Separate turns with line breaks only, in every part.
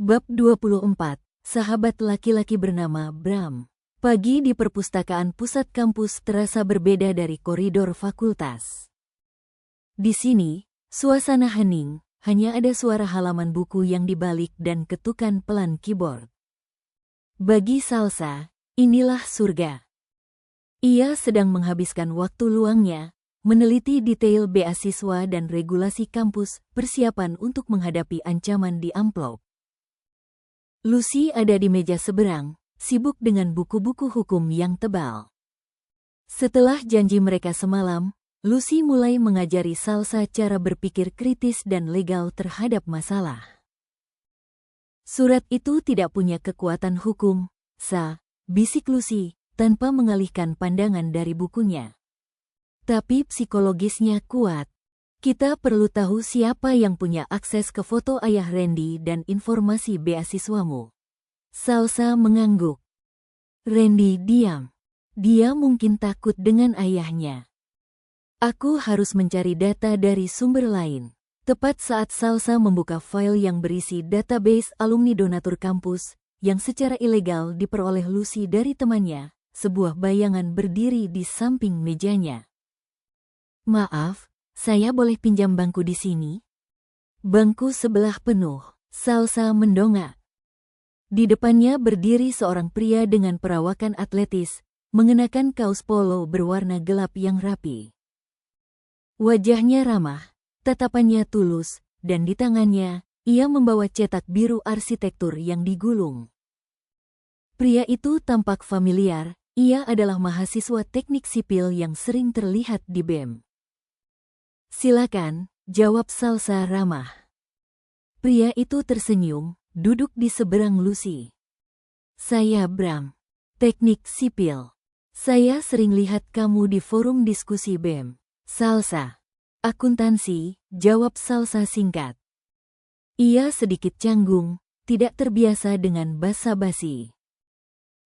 Bab 24, Sahabat laki-laki bernama Bram. Pagi di perpustakaan pusat kampus terasa berbeda dari koridor fakultas. Di sini, suasana hening, hanya ada suara halaman buku yang dibalik dan ketukan pelan keyboard. Bagi Salsa, inilah surga. Ia sedang menghabiskan waktu luangnya, meneliti detail beasiswa dan regulasi kampus, persiapan untuk menghadapi ancaman di amplop. Lucy ada di meja seberang, sibuk dengan buku-buku hukum yang tebal. Setelah janji mereka semalam, Lucy mulai mengajari Salsa cara berpikir kritis dan legal terhadap masalah. Surat itu tidak punya kekuatan hukum, bisik Lucy, tanpa mengalihkan pandangan dari bukunya. Tapi psikologisnya kuat. Kita perlu tahu siapa yang punya akses ke foto ayah Randy dan informasi beasiswamu. Salsa mengangguk. Randy diam. Dia mungkin takut dengan ayahnya. Aku harus mencari data dari sumber lain. Tepat saat Salsa membuka file yang berisi database alumni donatur kampus, yang secara ilegal diperoleh Lucy dari temannya, sebuah bayangan berdiri di samping mejanya. Maaf, saya boleh pinjam bangku di sini? Bangku sebelah penuh, Salsa mendongak. Di depannya berdiri seorang pria dengan perawakan atletis, mengenakan kaos polo berwarna gelap yang rapi. Wajahnya ramah, tatapannya tulus, dan di tangannya, ia membawa cetak biru arsitektur yang digulung. Pria itu tampak familiar, ia adalah mahasiswa teknik sipil yang sering terlihat di BEM. Silakan, jawab Salsa ramah. Pria itu tersenyum, duduk di seberang Lucy. Saya Bram, teknik sipil. Saya sering lihat kamu di forum diskusi BEM. Salsa, akuntansi, jawab Salsa singkat. Ia sedikit canggung, tidak terbiasa dengan basa-basi.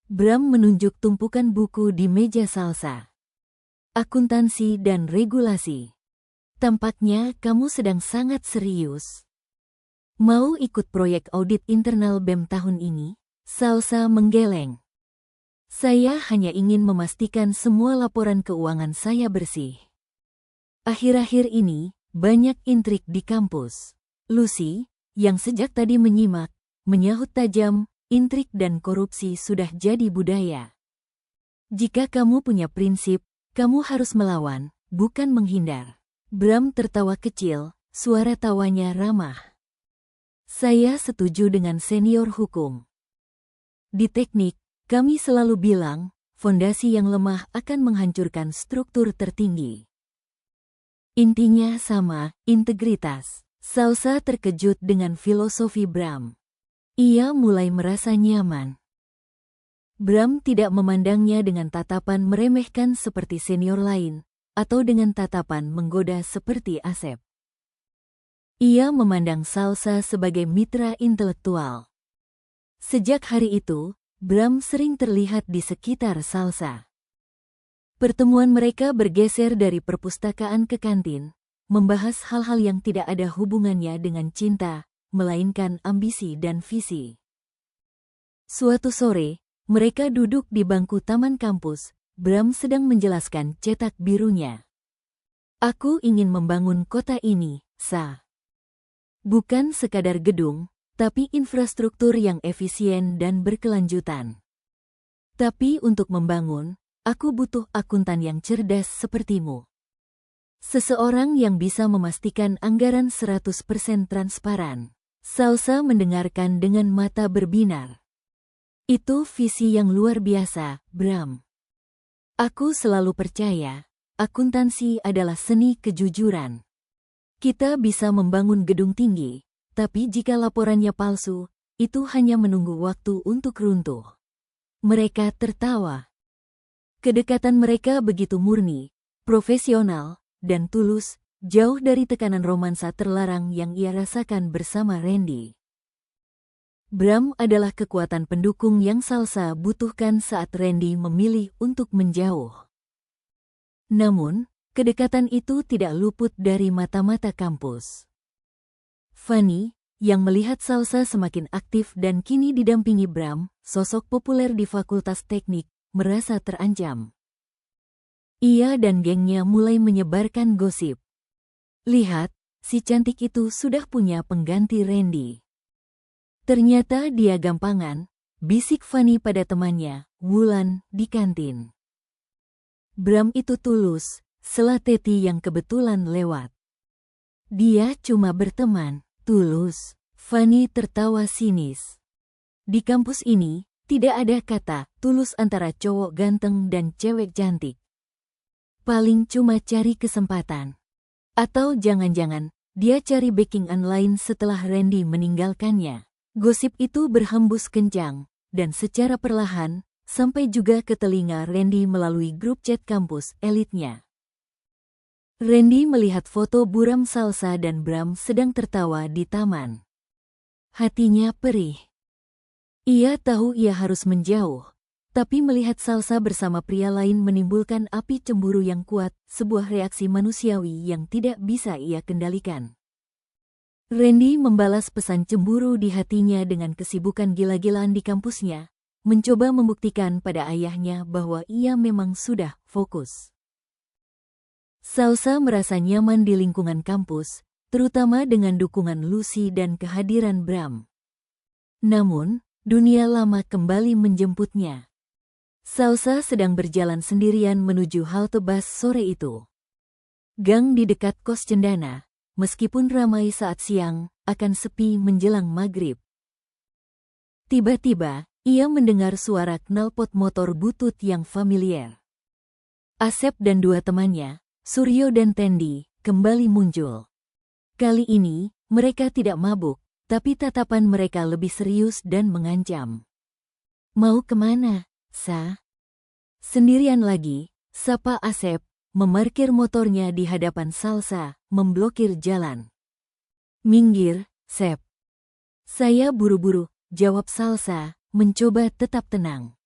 Bram menunjuk tumpukan buku di meja Salsa. Akuntansi dan regulasi. Tampaknya kamu sedang sangat serius. Mau ikut proyek audit internal BEM tahun ini? Salsa menggeleng. Saya hanya ingin memastikan semua laporan keuangan saya bersih. Akhir-akhir ini, banyak intrik di kampus. Lucy, yang sejak tadi menyimak, menyahut tajam, intrik dan korupsi sudah jadi budaya. Jika kamu punya prinsip, kamu harus melawan, bukan menghindar. Bram tertawa kecil, suara tawanya ramah. Saya setuju dengan senior hukum. Di teknik, kami selalu bilang, fondasi yang lemah akan menghancurkan struktur tertinggi. Intinya sama, integritas. Salsa terkejut dengan filosofi Bram. Ia mulai merasa nyaman. Bram tidak memandangnya dengan tatapan meremehkan seperti senior lain, atau dengan tatapan menggoda seperti Asep. Ia memandang Salsa sebagai mitra intelektual. Sejak hari itu, Bram sering terlihat di sekitar Salsa. Pertemuan mereka bergeser dari perpustakaan ke kantin, membahas hal-hal yang tidak ada hubungannya dengan cinta, melainkan ambisi dan visi. Suatu sore, mereka duduk di bangku taman kampus. Bram sedang menjelaskan cetak birunya. Aku ingin membangun kota ini, bukan sekadar gedung, tapi infrastruktur yang efisien dan berkelanjutan. Tapi untuk membangun, aku butuh akuntan yang cerdas sepertimu. Seseorang yang bisa memastikan anggaran 100% transparan. Salsa mendengarkan dengan mata berbinar. Itu visi yang luar biasa, Bram. Aku selalu percaya, akuntansi adalah seni kejujuran. Kita bisa membangun gedung tinggi, tapi jika laporannya palsu, itu hanya menunggu waktu untuk runtuh. Mereka tertawa. Kedekatan mereka begitu murni, profesional, dan tulus, jauh dari tekanan romansa terlarang yang ia rasakan bersama Randy. Bram adalah kekuatan pendukung yang Salsa butuhkan saat Randy memilih untuk menjauh. Namun, kedekatan itu tidak luput dari mata-mata kampus. Fanny, yang melihat Salsa semakin aktif dan kini didampingi Bram, sosok populer di Fakultas Teknik, merasa terancam. Ia dan gengnya mulai menyebarkan gosip. Lihat, si cantik itu sudah punya pengganti Randy. Ternyata dia gampangan, bisik Fanny pada temannya, Wulan, di kantin. Bram itu tulus, sela Teti yang kebetulan lewat. Dia cuma berteman, tulus. Fanny tertawa sinis. Di kampus ini, tidak ada kata tulus antara cowok ganteng dan cewek cantik. Paling cuma cari kesempatan. Atau jangan-jangan, dia cari backing online setelah Randy meninggalkannya. Gosip itu berhembus kencang, dan secara perlahan, sampai juga ke telinga Randy melalui grup chat kampus elitnya. Randy melihat foto buram Salsa dan Bram sedang tertawa di taman. Hatinya perih. Ia tahu ia harus menjauh, tapi melihat Salsa bersama pria lain menimbulkan api cemburu yang kuat, sebuah reaksi manusiawi yang tidak bisa ia kendalikan. Randy membalas pesan cemburu di hatinya dengan kesibukan gila-gilaan di kampusnya, mencoba membuktikan pada ayahnya bahwa ia memang sudah fokus. Salsa merasa nyaman di lingkungan kampus, terutama dengan dukungan Lucy dan kehadiran Bram. Namun, dunia lama kembali menjemputnya. Salsa sedang berjalan sendirian menuju halte bus sore itu. Gang di dekat kos cendana, meskipun ramai saat siang, akan sepi menjelang maghrib. Tiba-tiba, ia mendengar suara knalpot motor butut yang familiar. Asep dan dua temannya, Suryo dan Tendi, kembali muncul. Kali ini, mereka tidak mabuk, tapi tatapan mereka lebih serius dan mengancam. Mau kemana, Sa? Sendirian lagi, sapa Asep, memarkir motornya di hadapan Salsa, memblokir jalan. Minggir, Sep. Saya buru-buru, jawab Salsa, mencoba tetap tenang.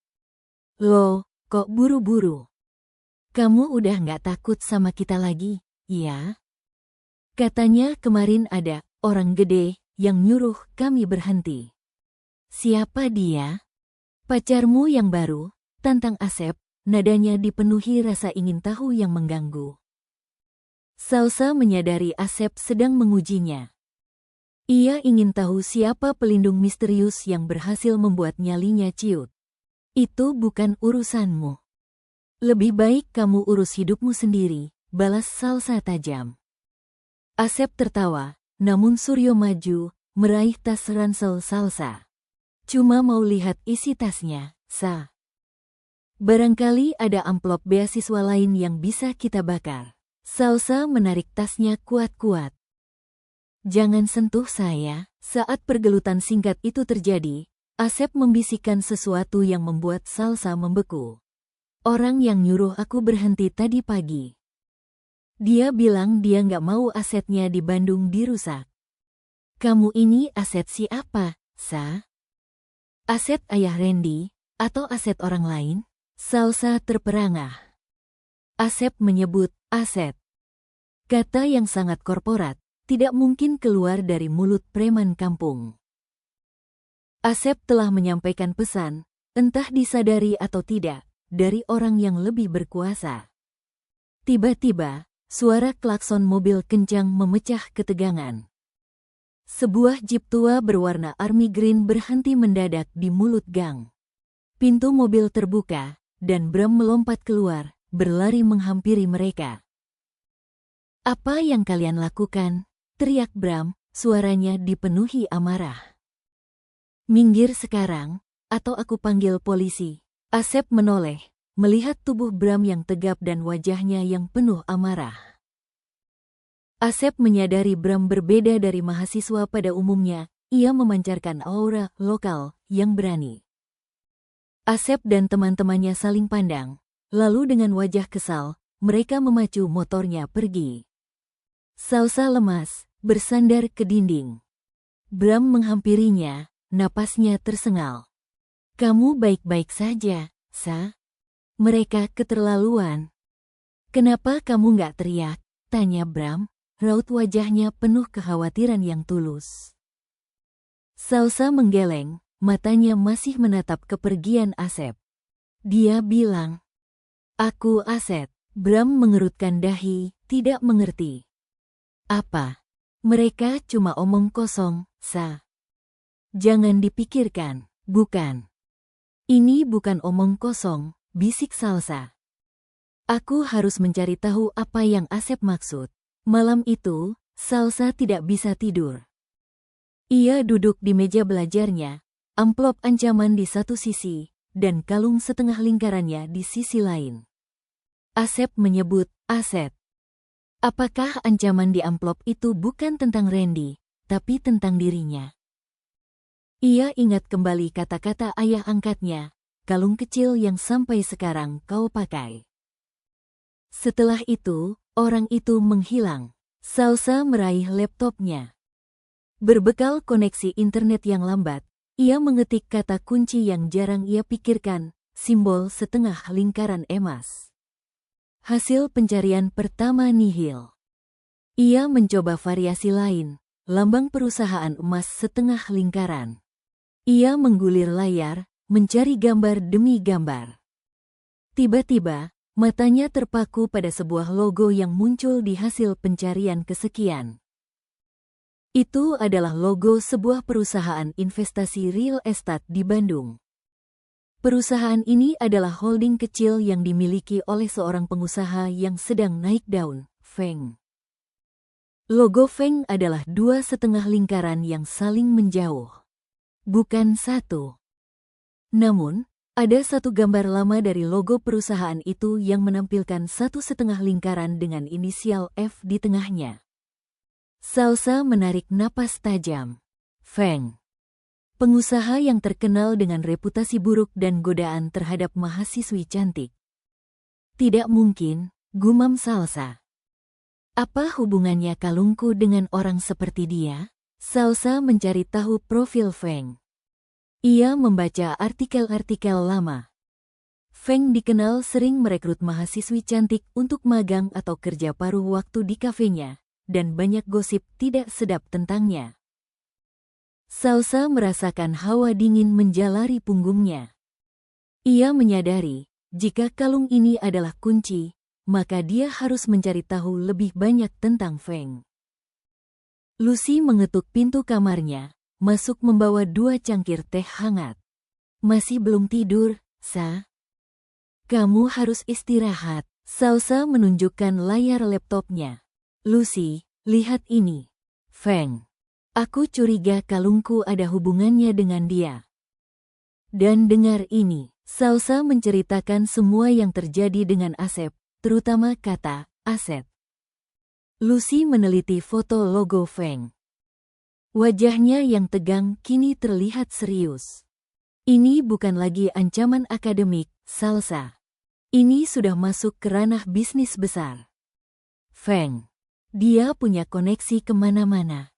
Loh, kok buru-buru? Kamu udah nggak takut sama kita lagi, iya? Katanya kemarin ada orang gede yang nyuruh kami berhenti. Siapa dia? Pacarmu yang baru, tantang Asep, nadanya dipenuhi rasa ingin tahu yang mengganggu. Salsa menyadari Asep sedang mengujinya. Ia ingin tahu siapa pelindung misterius yang berhasil membuat nyalinya ciut. Itu bukan urusanmu. Lebih baik kamu urus hidupmu sendiri, balas Salsa tajam. Asep tertawa, namun Suryo maju, meraih tas ransel Salsa. Cuma mau lihat isi tasnya, Sa. Barangkali ada amplop beasiswa lain yang bisa kita bakar. Salsa menarik tasnya kuat-kuat. Jangan sentuh saya. Saat pergelutan singkat itu terjadi, Asep membisikkan sesuatu yang membuat Salsa membeku. Orang yang nyuruh aku berhenti tadi pagi. Dia bilang dia nggak mau asetnya di Bandung dirusak. Kamu ini aset siapa, Sa? Aset ayah Randy, atau aset orang lain? Salsa terperangah. Asep menyebut aset. Kata yang sangat korporat, tidak mungkin keluar dari mulut preman kampung. Asep telah menyampaikan pesan, entah disadari atau tidak, dari orang yang lebih berkuasa. Tiba-tiba, suara klakson mobil kencang memecah ketegangan. Sebuah jeep tua berwarna army green berhenti mendadak di mulut gang. Pintu mobil terbuka, dan Bram melompat keluar, berlari menghampiri mereka. Apa yang kalian lakukan? Teriak Bram, suaranya dipenuhi amarah. Minggir sekarang, atau aku panggil polisi. Asep menoleh, melihat tubuh Bram yang tegap dan wajahnya yang penuh amarah. Asep menyadari Bram berbeda dari mahasiswa pada umumnya, ia memancarkan aura lokal yang berani. Asep dan teman-temannya saling pandang, lalu dengan wajah kesal, mereka memacu motornya pergi. Salsa lemas, bersandar ke dinding. Bram menghampirinya, napasnya tersengal. Kamu baik-baik saja, Sa? Mereka keterlaluan. Kenapa kamu nggak teriak? Tanya Bram, raut wajahnya penuh kekhawatiran yang tulus. Salsa menggeleng, matanya masih menatap kepergian Asep. Dia bilang, "Aku Aset." Bram mengerutkan dahi, tidak mengerti. Apa? Mereka cuma omong kosong, Sa. Jangan dipikirkan, bukan. Ini bukan omong kosong, bisik Salsa. Aku harus mencari tahu apa yang Asep maksud. Malam itu, Salsa tidak bisa tidur. Ia duduk di meja belajarnya, amplop ancaman di satu sisi, dan kalung setengah lingkarannya di sisi lain. Asep menyebut, Aset. Apakah ancaman di amplop itu bukan tentang Randy, tapi tentang dirinya? Ia ingat kembali kata-kata ayah angkatnya, kalung kecil yang sampai sekarang kau pakai. Setelah itu, orang itu menghilang. Salsa meraih laptopnya. Berbekal koneksi internet yang lambat, ia mengetik kata kunci yang jarang ia pikirkan, simbol setengah lingkaran emas. Hasil pencarian pertama nihil. Ia mencoba variasi lain, lambang perusahaan emas setengah lingkaran. Ia menggulir layar, mencari gambar demi gambar. Tiba-tiba, matanya terpaku pada sebuah logo yang muncul di hasil pencarian kesekian. Itu adalah logo sebuah perusahaan investasi real estate di Bandung. Perusahaan ini adalah holding kecil yang dimiliki oleh seorang pengusaha yang sedang naik daun, Feng. Logo Feng adalah dua setengah lingkaran yang saling menjauh. Bukan satu. Namun, ada satu gambar lama dari logo perusahaan itu yang menampilkan satu setengah lingkaran dengan inisial F di tengahnya. Salsa menarik napas tajam. Feng. Pengusaha yang terkenal dengan reputasi buruk dan godaan terhadap mahasiswi cantik. Tidak mungkin, gumam Salsa. Apa hubungannya kalungku dengan orang seperti dia? Salsa mencari tahu profil Feng. Ia membaca artikel-artikel lama. Feng dikenal sering merekrut mahasiswi cantik untuk magang atau kerja paruh waktu di kafenya, dan banyak gosip tidak sedap tentangnya. Salsa merasakan hawa dingin menjalari punggungnya. Ia menyadari, jika kalung ini adalah kunci, maka dia harus mencari tahu lebih banyak tentang Feng. Lucy mengetuk pintu kamarnya, masuk membawa 2 cangkir teh hangat. Masih belum tidur, Sa? Kamu harus istirahat. Salsa menunjukkan layar laptopnya. Lucy, lihat ini. Feng. Aku curiga kalungku ada hubungannya dengan dia. Dan dengar ini, Salsa menceritakan semua yang terjadi dengan Asep, terutama kata, Aset. Lucy meneliti foto logo Feng. Wajahnya yang tegang kini terlihat serius. Ini bukan lagi ancaman akademik, Salsa. Ini sudah masuk ke ranah bisnis besar. Feng. Dia punya koneksi kemana-mana.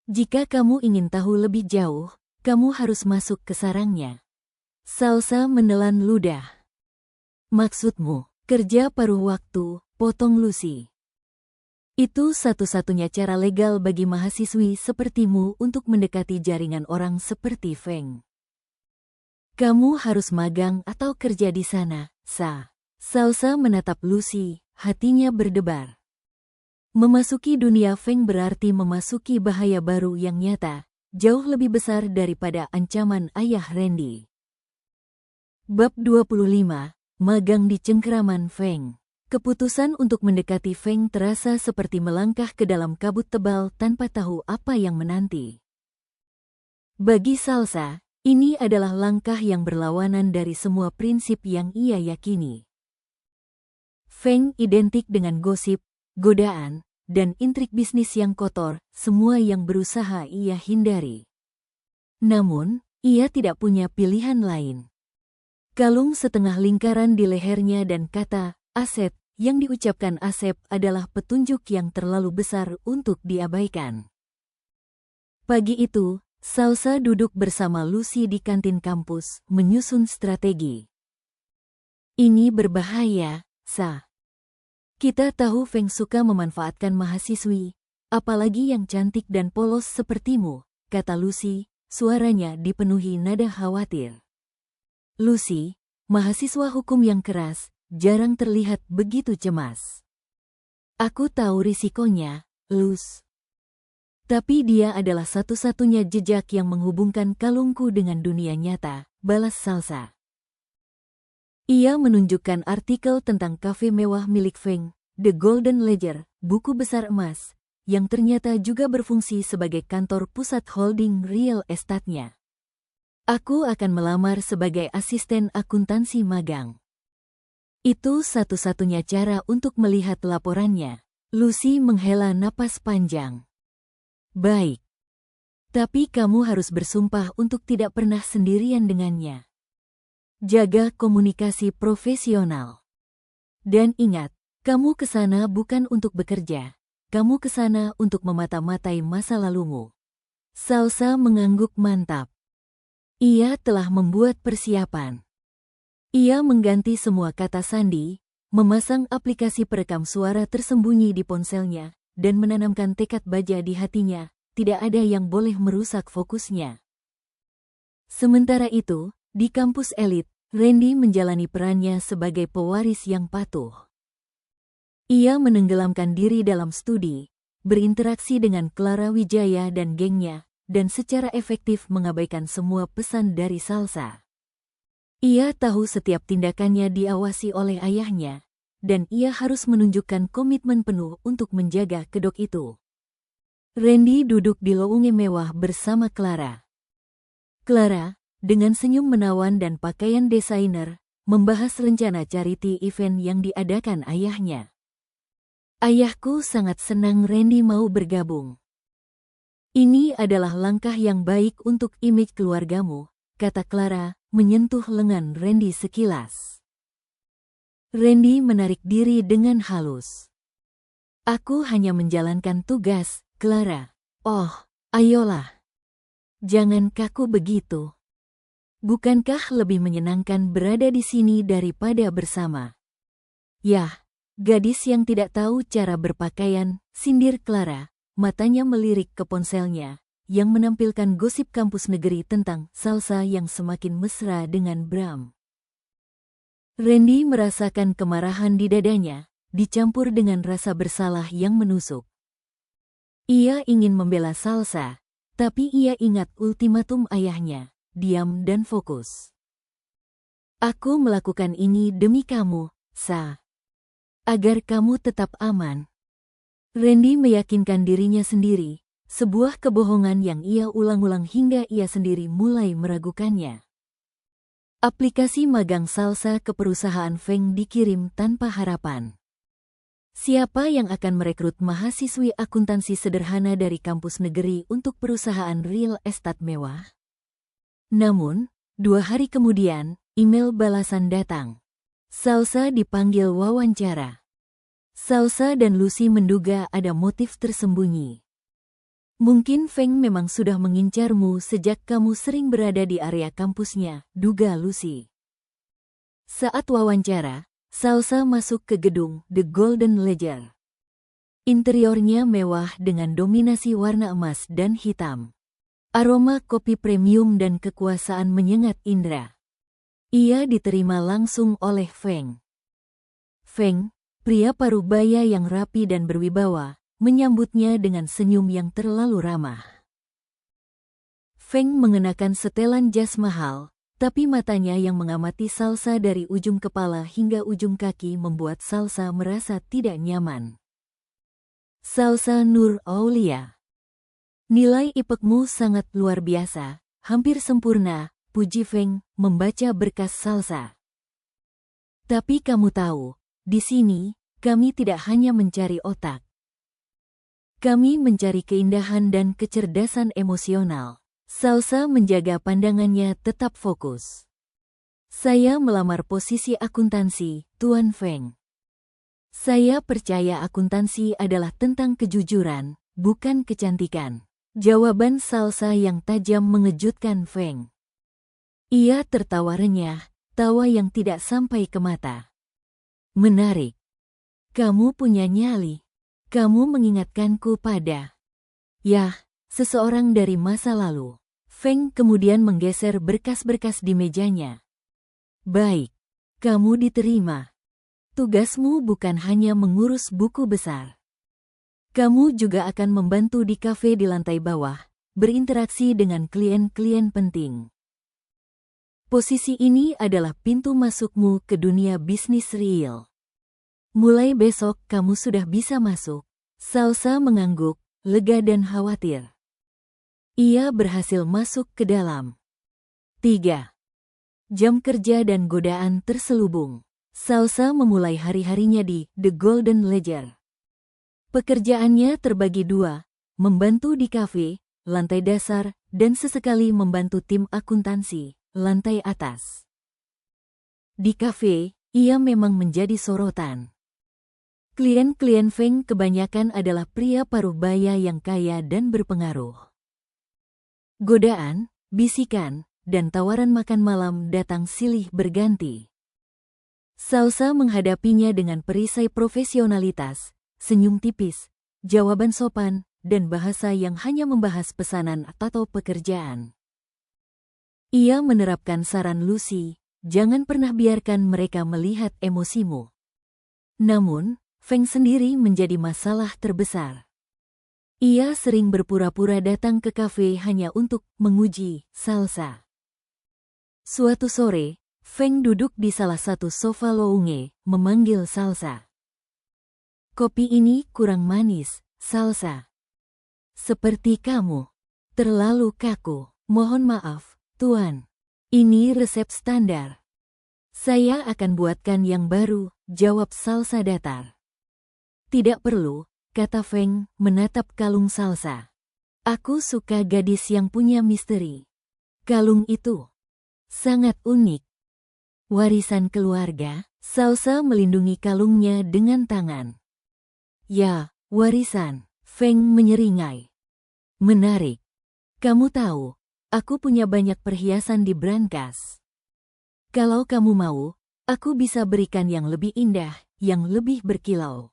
Jika kamu ingin tahu lebih jauh, kamu harus masuk ke sarangnya. Salsa menelan ludah. Maksudmu, kerja paruh waktu, potong Lucy. Itu satu-satunya cara legal bagi mahasiswi sepertimu untuk mendekati jaringan orang seperti Feng. Kamu harus magang atau kerja di sana, Sa. Salsa menatap Lucy, hatinya berdebar. Memasuki dunia Feng berarti memasuki bahaya baru yang nyata, jauh lebih besar daripada ancaman ayah Randy. Bab 25, Magang di Cengkeraman Feng. Keputusan untuk mendekati Feng terasa seperti melangkah ke dalam kabut tebal tanpa tahu apa yang menanti. Bagi Salsa, ini adalah langkah yang berlawanan dari semua prinsip yang ia yakini. Feng identik dengan gosip, godaan, dan intrik bisnis yang kotor, semua yang berusaha ia hindari. Namun, ia tidak punya pilihan lain. Kalung setengah lingkaran di lehernya dan kata, Aset, yang diucapkan Asep adalah petunjuk yang terlalu besar untuk diabaikan. Pagi itu, Salsa duduk bersama Lucy di kantin kampus, menyusun strategi. Ini berbahaya, Sa. Kita tahu Feng suka memanfaatkan mahasiswi, apalagi yang cantik dan polos sepertimu, kata Lucy, suaranya dipenuhi nada khawatir. Lucy, mahasiswa hukum yang keras, jarang terlihat begitu cemas. Aku tahu risikonya, Luz. Tapi dia adalah satu-satunya jejak yang menghubungkan kalungku dengan dunia nyata, balas Salsa. Ia menunjukkan artikel tentang kafe mewah milik Feng, The Golden Ledger, buku besar emas, yang ternyata juga berfungsi sebagai kantor pusat holding real estate-nya. Aku akan melamar sebagai asisten akuntansi magang. Itu satu-satunya cara untuk melihat laporannya. Lucy menghela napas panjang. Baik. Tapi kamu harus bersumpah untuk tidak pernah sendirian dengannya. Jaga komunikasi profesional. Dan ingat, kamu kesana bukan untuk bekerja. Kamu kesana untuk memata-matai masa lalumu. Salsa mengangguk mantap. Ia telah membuat persiapan. Ia mengganti semua kata sandi, memasang aplikasi perekam suara tersembunyi di ponselnya, dan menanamkan tekad baja di hatinya, tidak ada yang boleh merusak fokusnya. Sementara itu, di kampus elit, Randy menjalani perannya sebagai pewaris yang patuh. Ia menenggelamkan diri dalam studi, berinteraksi dengan Clara Wijaya dan gengnya, dan secara efektif mengabaikan semua pesan dari Salsa. Ia tahu setiap tindakannya diawasi oleh ayahnya, dan ia harus menunjukkan komitmen penuh untuk menjaga kedok itu. Randy duduk di lounge mewah bersama Clara. Clara, dengan senyum menawan dan pakaian desainer, membahas rencana charity event yang diadakan ayahnya. Ayahku sangat senang Randy mau bergabung. Ini adalah langkah yang baik untuk image keluargamu, kata Clara, menyentuh lengan Randy sekilas. Randy menarik diri dengan halus. Aku hanya menjalankan tugas, Clara. Oh, ayolah. Jangan kaku begitu. Bukankah lebih menyenangkan berada di sini daripada bersama? Yah, gadis yang tidak tahu cara berpakaian, sindir Clara, matanya melirik ke ponselnya, yang menampilkan gosip kampus negeri tentang Salsa yang semakin mesra dengan Bram. Randy merasakan kemarahan di dadanya, dicampur dengan rasa bersalah yang menusuk. Ia ingin membela Salsa, tapi ia ingat ultimatum ayahnya, diam dan fokus. Aku melakukan ini demi kamu, Sa. Agar kamu tetap aman. Randy meyakinkan dirinya sendiri, sebuah kebohongan yang ia ulang-ulang hingga ia sendiri mulai meragukannya. Aplikasi magang Salsa ke perusahaan Feng dikirim tanpa harapan. Siapa yang akan merekrut mahasiswi akuntansi sederhana dari kampus negeri untuk perusahaan real estate mewah? Namun, 2 hari kemudian, email balasan datang. Salsa dipanggil wawancara. Salsa dan Lucy menduga ada motif tersembunyi. Mungkin Feng memang sudah mengincarmu sejak kamu sering berada di area kampusnya, duga Lucy. Saat wawancara, Salsa masuk ke gedung The Golden Ledger. Interiornya mewah dengan dominasi warna emas dan hitam. Aroma kopi premium dan kekuasaan menyengat indera. Ia diterima langsung oleh Feng. Feng, pria parubaya yang rapi dan berwibawa, menyambutnya dengan senyum yang terlalu ramah. Feng mengenakan setelan jas mahal, tapi matanya yang mengamati Salsa dari ujung kepala hingga ujung kaki membuat Salsa merasa tidak nyaman. Salsa Nur Aulia. Nilai IPK-mu sangat luar biasa, hampir sempurna, puji Feng, membaca berkas Salsa. Tapi kamu tahu, di sini, kami tidak hanya mencari otak. Kami mencari keindahan dan kecerdasan emosional. Salsa menjaga pandangannya tetap fokus. Saya melamar posisi akuntansi, Tuan Feng. Saya percaya akuntansi adalah tentang kejujuran, bukan kecantikan. Jawaban Salsa yang tajam mengejutkan Feng. Ia tertawa renyah, tawa yang tidak sampai ke mata. Menarik. Kamu punya nyali. Kamu mengingatkanku pada, seseorang dari masa lalu. Feng kemudian menggeser berkas-berkas di mejanya. Baik, kamu diterima. Tugasmu bukan hanya mengurus buku besar. Kamu juga akan membantu di kafe di lantai bawah, berinteraksi dengan klien-klien penting. Posisi ini adalah pintu masukmu ke dunia bisnis real. Mulai besok kamu sudah bisa masuk. Salsa mengangguk, lega dan khawatir. Ia berhasil masuk ke dalam. 3. Jam kerja dan godaan terselubung. Salsa memulai hari-harinya di The Golden Ledger. Pekerjaannya terbagi dua, membantu di kafe, lantai dasar, dan sesekali membantu tim akuntansi, lantai atas. Di kafe, ia memang menjadi sorotan. Klien-klien Feng kebanyakan adalah pria paruh baya yang kaya dan berpengaruh. Godaan, bisikan, dan tawaran makan malam datang silih berganti. Salsa menghadapinya dengan perisai profesionalitas, senyum tipis, jawaban sopan, dan bahasa yang hanya membahas pesanan atau pekerjaan. Ia menerapkan saran Lucy, jangan pernah biarkan mereka melihat emosimu. Namun, Feng sendiri menjadi masalah terbesar. Ia sering berpura-pura datang ke kafe hanya untuk menguji Salsa. Suatu sore, Feng duduk di salah satu sofa lounge, memanggil Salsa. Kopi ini kurang manis, Salsa. Seperti kamu. Terlalu kaku. Mohon maaf, Tuan. Ini resep standar. Saya akan buatkan yang baru, jawab Salsa datar. Tidak perlu, kata Feng, menatap kalung Salsa. Aku suka gadis yang punya misteri. Kalung itu sangat unik. Warisan keluarga, Salsa melindungi kalungnya dengan tangan. Ya, warisan, Feng menyeringai. Menarik. Kamu tahu, aku punya banyak perhiasan di brankas. Kalau kamu mau, aku bisa berikan yang lebih indah, yang lebih berkilau.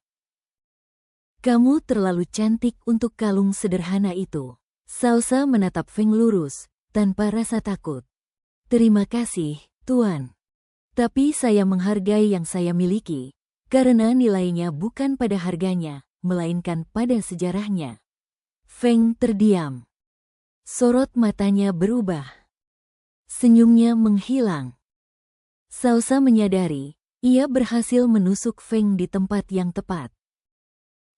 Kamu terlalu cantik untuk kalung sederhana itu. Salsa menatap Feng lurus, tanpa rasa takut. Terima kasih, Tuan. Tapi saya menghargai yang saya miliki, karena nilainya bukan pada harganya, melainkan pada sejarahnya. Feng terdiam. Sorot matanya berubah. Senyumnya menghilang. Salsa menyadari, ia berhasil menusuk Feng di tempat yang tepat.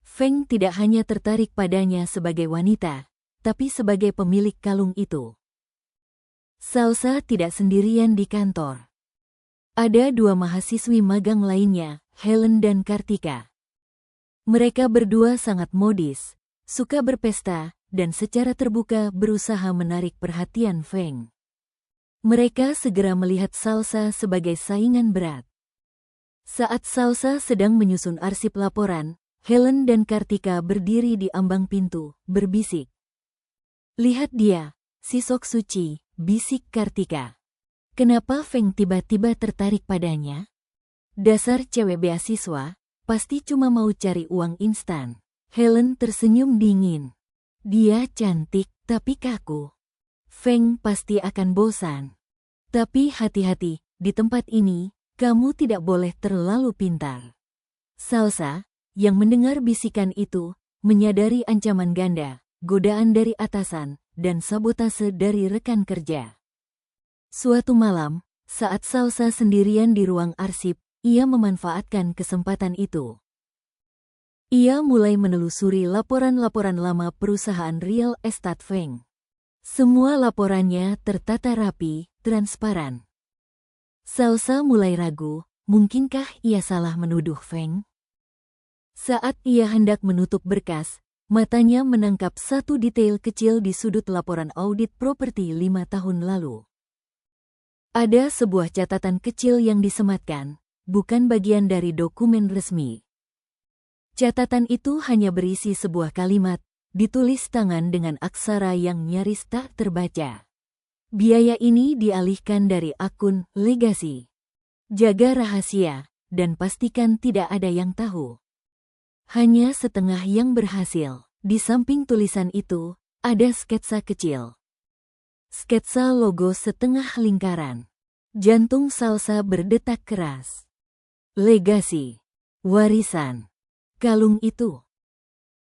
Feng tidak hanya tertarik padanya sebagai wanita, tapi sebagai pemilik kalung itu. Salsa tidak sendirian di kantor. Ada dua mahasiswi magang lainnya, Helen dan Kartika. Mereka berdua sangat modis, suka berpesta, dan secara terbuka berusaha menarik perhatian Feng. Mereka segera melihat Salsa sebagai saingan berat. Saat Salsa sedang menyusun arsip laporan, Helen dan Kartika berdiri di ambang pintu, berbisik. Lihat dia, si sok suci, bisik Kartika. Kenapa Feng tiba-tiba tertarik padanya? Dasar cewek beasiswa, pasti cuma mau cari uang instan. Helen tersenyum dingin. Dia cantik, tapi kaku. Feng pasti akan bosan. Tapi hati-hati, di tempat ini, kamu tidak boleh terlalu pintar. Salsa, yang mendengar bisikan itu, menyadari ancaman ganda, godaan dari atasan, dan sabotase dari rekan kerja. Suatu malam, saat Salsa sendirian di ruang arsip, ia memanfaatkan kesempatan itu. Ia mulai menelusuri laporan-laporan lama perusahaan real estate Feng. Semua laporannya tertata rapi, transparan. Salsa mulai ragu, mungkinkah ia salah menuduh Feng? Saat ia hendak menutup berkas, matanya menangkap satu detail kecil di sudut laporan audit properti 5 tahun lalu. Ada sebuah catatan kecil yang disematkan, bukan bagian dari dokumen resmi. Catatan itu hanya berisi sebuah kalimat, ditulis tangan dengan aksara yang nyaris tak terbaca. Biaya ini dialihkan dari akun legasi. Jaga rahasia, dan pastikan tidak ada yang tahu. Hanya setengah yang berhasil. Di samping tulisan itu, ada sketsa kecil. Sketsa logo setengah lingkaran. Jantung Salsa berdetak keras. Legasi. Warisan. Kalung itu.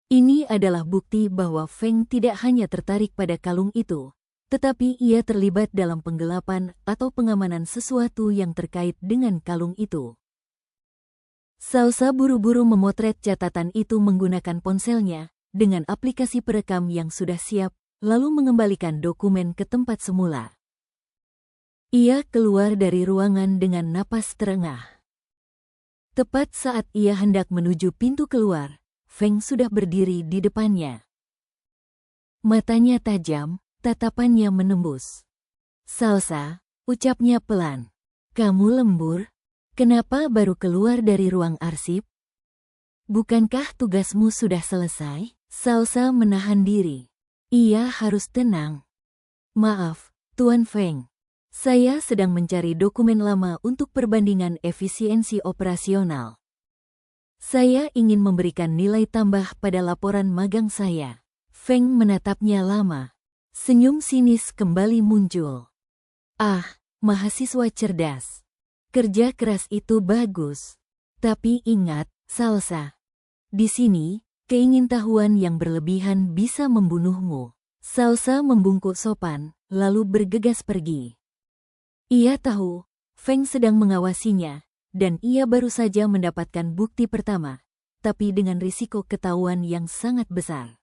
Ini adalah bukti bahwa Feng tidak hanya tertarik pada kalung itu, tetapi ia terlibat dalam penggelapan atau pengamanan sesuatu yang terkait dengan kalung itu. Salsa buru-buru memotret catatan itu menggunakan ponselnya dengan aplikasi perekam yang sudah siap, lalu mengembalikan dokumen ke tempat semula. Ia keluar dari ruangan dengan napas terengah. Tepat saat ia hendak menuju pintu keluar, Feng sudah berdiri di depannya. Matanya tajam, tatapannya menembus. "Salsa," ucapnya pelan. "Kamu lembur? Kenapa baru keluar dari ruang arsip? Bukankah tugasmu sudah selesai?" Salsa menahan diri. Ia harus tenang. "Maaf, Tuan Feng. Saya sedang mencari dokumen lama untuk perbandingan efisiensi operasional. Saya ingin memberikan nilai tambah pada laporan magang saya." Feng menatapnya lama. Senyum sinis kembali muncul. "Ah, mahasiswa cerdas. Kerja keras itu bagus. Tapi ingat, Salsa. Di sini, keingintahuan yang berlebihan bisa membunuhmu." Salsa membungkuk sopan, lalu bergegas pergi. Ia tahu, Feng sedang mengawasinya, dan ia baru saja mendapatkan bukti pertama, tapi dengan risiko ketahuan yang sangat besar.